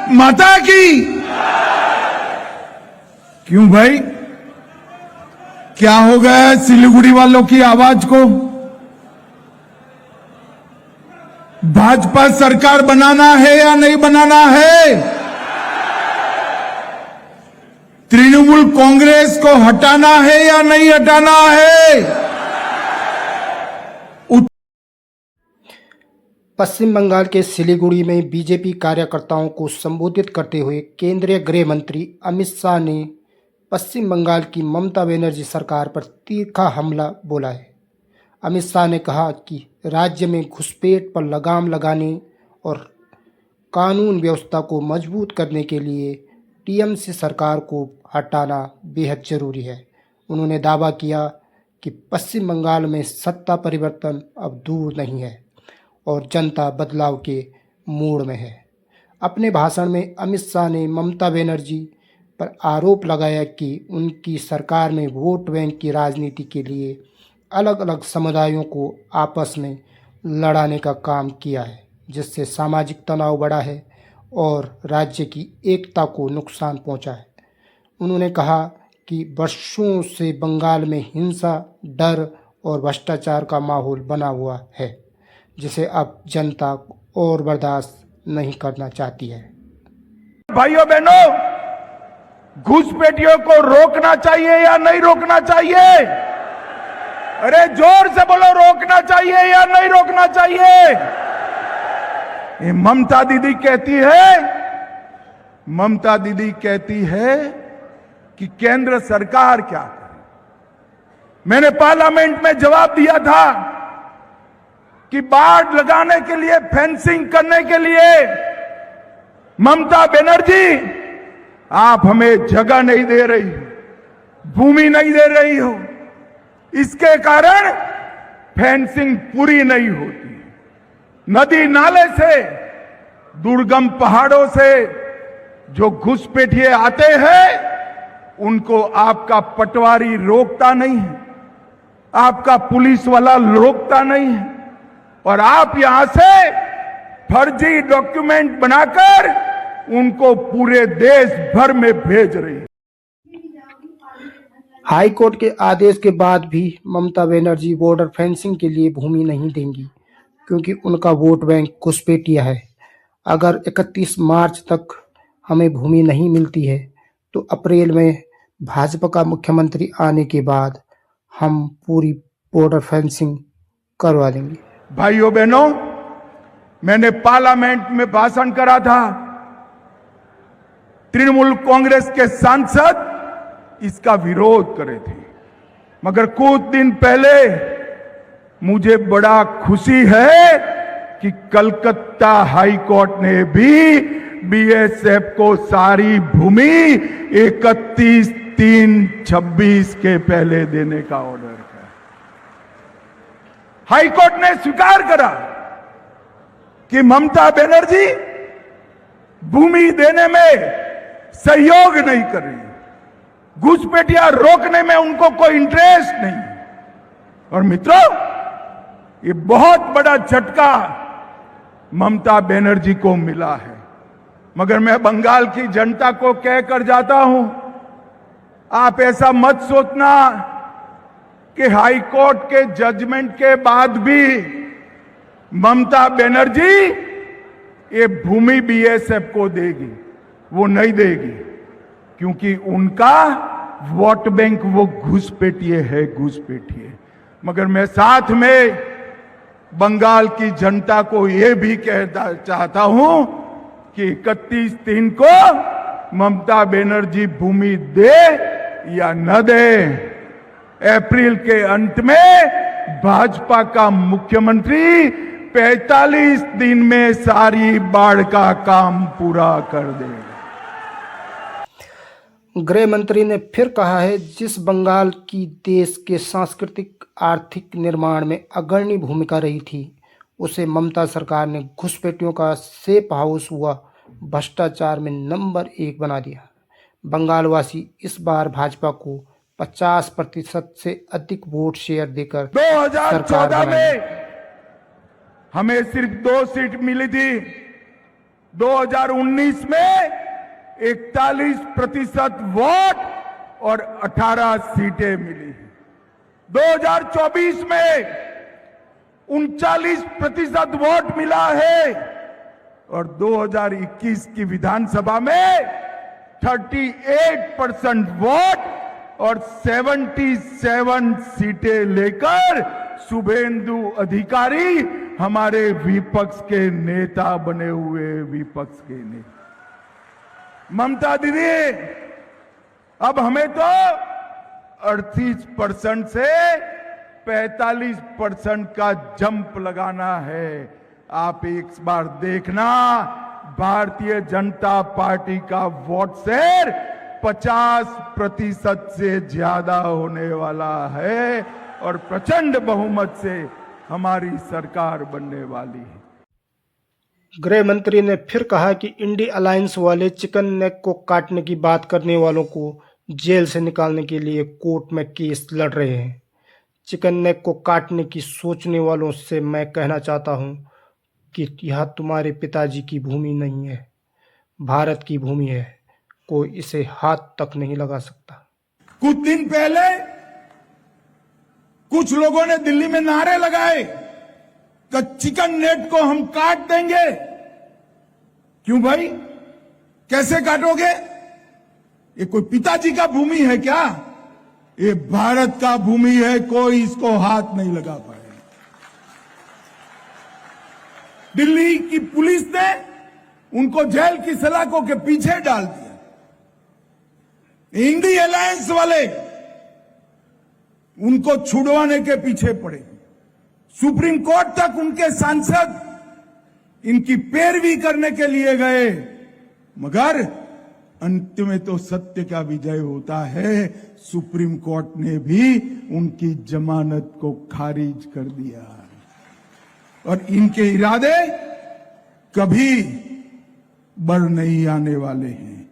माता की। क्यों भाई, क्या हो गया है सिलीगुड़ी वालों की आवाज को? भाजपा सरकार बनाना है या नहीं बनाना है? तृणमूल कांग्रेस को हटाना है या नहीं हटाना है? पश्चिम बंगाल के सिलीगुड़ी में बीजेपी कार्यकर्ताओं को संबोधित करते हुए केंद्रीय गृह मंत्री अमित शाह ने पश्चिम बंगाल की ममता बनर्जी सरकार पर तीखा हमला बोला है। अमित शाह ने कहा कि राज्य में घुसपैठ पर लगाम लगाने और कानून व्यवस्था को मजबूत करने के लिए टीएमसी सरकार को हटाना बेहद जरूरी है। उन्होंने दावा किया कि पश्चिम बंगाल में सत्ता परिवर्तन अब दूर नहीं है और जनता बदलाव के मूड में है। अपने भाषण में अमित शाह ने ममता बनर्जी पर आरोप लगाया कि उनकी सरकार में वोट बैंक की राजनीति के लिए अलग अलग समुदायों को आपस में लड़ाने का काम किया है, जिससे सामाजिक तनाव बढ़ा है और राज्य की एकता को नुकसान पहुंचा है। उन्होंने कहा कि वर्षों से बंगाल में हिंसा, डर और भ्रष्टाचार का माहौल बना हुआ है, जिसे अब जनता और बर्दाश्त नहीं करना चाहती है। भाइयों बहनों, घुसपैठियों को रोकना चाहिए या नहीं रोकना चाहिए? अरे जोर से बोलो, रोकना चाहिए या नहीं रोकना चाहिए? ये ममता दीदी कहती है कि केंद्र सरकार क्या करे। मैंने पार्लियामेंट में जवाब दिया था कि बाढ़ लगाने के लिए, फेंसिंग करने के लिए ममता बनर्जी आप हमें जगह नहीं दे रही हो, भूमि नहीं दे रही हो, इसके कारण फेंसिंग पूरी नहीं होती। नदी नाले से, दुर्गम पहाड़ों से जो घुसपैठिए आते हैं उनको आपका पटवारी रोकता नहीं है, आपका पुलिस वाला रोकता नहीं है, और आप यहां से फर्जी डॉक्यूमेंट बनाकर उनको पूरे देश भर में भेज रही है। हाई कोर्ट के आदेश के बाद भी ममता बनर्जी बॉर्डर फेंसिंग के लिए भूमि नहीं देंगी, क्योंकि उनका वोट बैंक घुसपैठिया है। अगर 31 मार्च तक हमें भूमि नहीं मिलती है तो अप्रैल में भाजपा का मुख्यमंत्री आने के बाद हम पूरी बॉर्डर फेंसिंग करवा देंगे। भाइयों बहनों, मैंने पार्लियामेंट में भाषण करा था, तृणमूल कांग्रेस के सांसद इसका विरोध करे थे, मगर कुछ दिन पहले मुझे बड़ा खुशी है कि कलकत्ता हाई कोर्ट ने भी बीएसएफ को सारी भूमि 31/3/26 के पहले देने का ऑर्डर किया। हाई कोर्ट ने स्वीकार करा कि ममता बनर्जी भूमि देने में सहयोग नहीं कर रही, घुसपैठिया रोकने में उनको कोई इंटरेस्ट नहीं। और मित्रों, ये बहुत बड़ा झटका ममता बनर्जी को मिला है, मगर मैं बंगाल की जनता को कहकर जाता हूं, आप ऐसा मत सोचना कि हाई कोर्ट के जजमेंट के बाद भी ममता बनर्जी ये भूमि बीएसएफ को देगी। वो नहीं देगी, क्योंकि उनका वोट बैंक वो घुसपैठिए है, घुसपैठिए। मगर मैं साथ में बंगाल की जनता को ये भी कहना चाहता हूं कि 31/3 को ममता बनर्जी भूमि दे या न दे, अप्रैल के अंत में भाजपा का मुख्यमंत्री 45 दिन में सारी बाढ़ का काम पूरा कर देगा। गृह मंत्री ने फिर कहा है, जिस बंगाल की देश के सांस्कृतिक आर्थिक निर्माण में अग्रणी भूमिका रही थी, उसे ममता सरकार ने घुसपैठियों का सेफ हाउस हुआ भ्रष्टाचार में नंबर 1 बना दिया। बंगालवासी इस बार भाजपा को 50% से अधिक वोट शेयर देकर 2014 में हमें सिर्फ 2 सीट मिली थी, 2019 में 41% वोट और 18 सीटें मिली। 2024 में 39% वोट मिला है और 2021 की विधानसभा में 38% वोट और 77 सीटें लेकर शुभेंदु अधिकारी हमारे विपक्ष के नेता बने हुए विपक्ष के नेता। ममता दीदी, अब हमें तो 38% से 45% का जंप लगाना है। आप एक बार देखना, भारतीय जनता पार्टी का वोट शेयर 50% से ज्यादा होने वाला है और प्रचंड बहुमत से हमारी सरकार बनने वाली है। गृह मंत्री ने फिर कहा कि इंडी अलायंस वाले चिकन नेक को काटने की बात करने वालों को जेल से निकालने के लिए कोर्ट में केस लड़ रहे हैं। चिकन नेक को काटने की सोचने वालों से मैं कहना चाहता हूं कि यह तुम्हारे पिताजी की भूमि नहीं है, भारत की भूमि है। कोई इसे हाथ तक नहीं लगा सकता। कुछ दिन पहले कुछ लोगों ने दिल्ली में नारे लगाए कि चिकन नेट को हम काट देंगे। क्यों भाई, कैसे काटोगे? ये कोई पिताजी का भूमि है क्या? ये भारत का भूमि है, कोई इसको हाथ नहीं लगा पाएगा। दिल्ली की पुलिस ने उनको जेल की सलाखों के पीछे डाल दिया। इंडी अलायंस वाले उनको छुड़वाने के पीछे पड़े। सुप्रीम कोर्ट तक उनके सांसद इनकी पैरवी करने के लिए गए, मगर अंत में तो सत्य का विजय होता है। सुप्रीम कोर्ट ने भी उनकी जमानत को खारिज कर दिया और इनके इरादे कभी बढ़ नहीं आने वाले हैं।